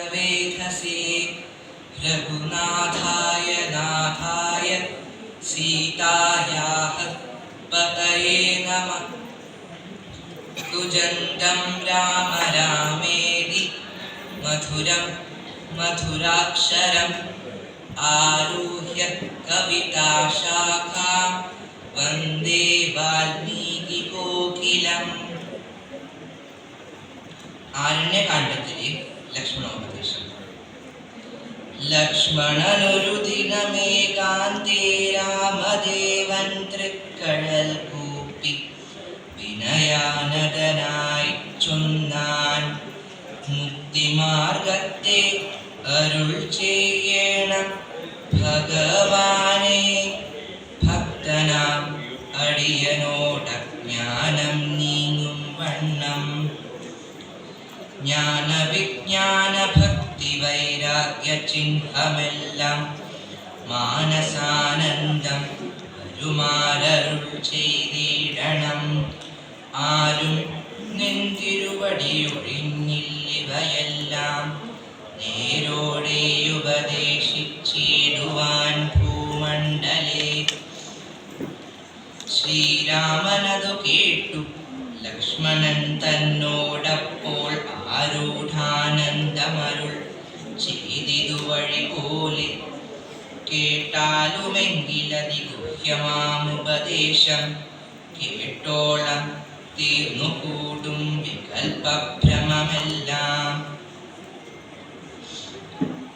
वेधसे रघुनाथाय नाथाय सीतायाः पतये नमः। कुजन्तं राम रामेति मधुरं मधुराक्षरम् आरुह्य कविताशाखां वन्दे वाल्मीकिकोकिलम्। ആരണ്യകാണ്ഡത്തിലെ ലക്ഷ്മണോപദേശം. ലക്ഷ്മണനൊരു ദിനമേകാന്തേ രാമദേവൻ തൃക്കഴൽ കൂപ്പി വിനയാനതനായി ചൊന്നാൻ, മുക്തിമാർഗത്തെ അരുൾ ചെയ്യണം ഭഗവാനെ. ഭക്തനാം അടിയനോടജ്ഞാനം നീങ്ങും വണ്ണം ജ്ഞാനവിജ്ഞാന ഭക്തി വൈരാഗ്യ ചിഹ്നമെല്ലാം മാനസാനന്ദം വരുമാരരുൾ ചെയ്തിടണം. ആരും നിന്തിരുവടിയൊഴിഞ്ഞില്ലിവയെല്ലാം നേരോടെ ഉപദേശിച്ചിടുവാൻ ഭൂമണ്ഡലേ. ശ്രീരാമനതു കേട്ടു ലക്ഷ്മണൻ തന്നോടപ്പോൾ ആരൂഢാനന്ദമരുൾ ചെയ്തിതു വഴി പോലെ. കേട്ടാലുമെങ്കിലതിഗുഹ്യമാമുപദേശം കേട്ടോളം തീർന്നുകൂടും വികൽപ്പഭ്രമമെല്ലാം.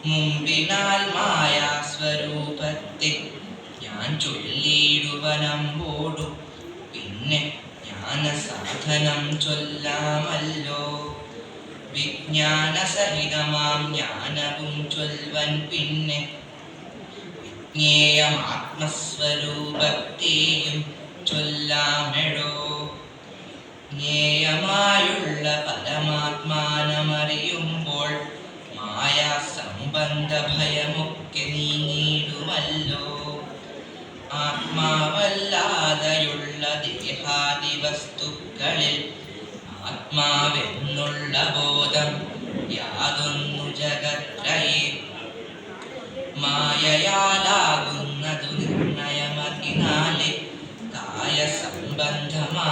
മുമ്പിനാൽ മായാസ്വരൂപത്തെ ഞാൻ ചൊല്ലിയിടുവനമ്പോടു പിന്നെ ജ്ഞാനസാധനം ചൊല്ലാമല്ലോ. വിജ്ഞാനസഹിതമാം ജ്ഞാനവും ചൊൽവൻ പിന്നെ വിജ്ഞേയമാത്മസ്വരൂപത്തെയും ചൊല്ലാമെടോ. ജ്ഞേയമായുള്ള പരമാത്മാനമറിയുമ്പോൾ മായാസംബന്ധ ഭയമൊക്കെ നീങ്ങിടുമല്ലോ. ആത്മാവല്ലാതെയുള്ള ദേഹാദി വസ്തുക്കളിൽ ആത്മാവെന്നുള്ള ബോധം യാതൊന്നു ജഗത്രയേ. മായയാലാകുന്നതു നിർണയമതിനാലെ കായ സംബന്ധമാ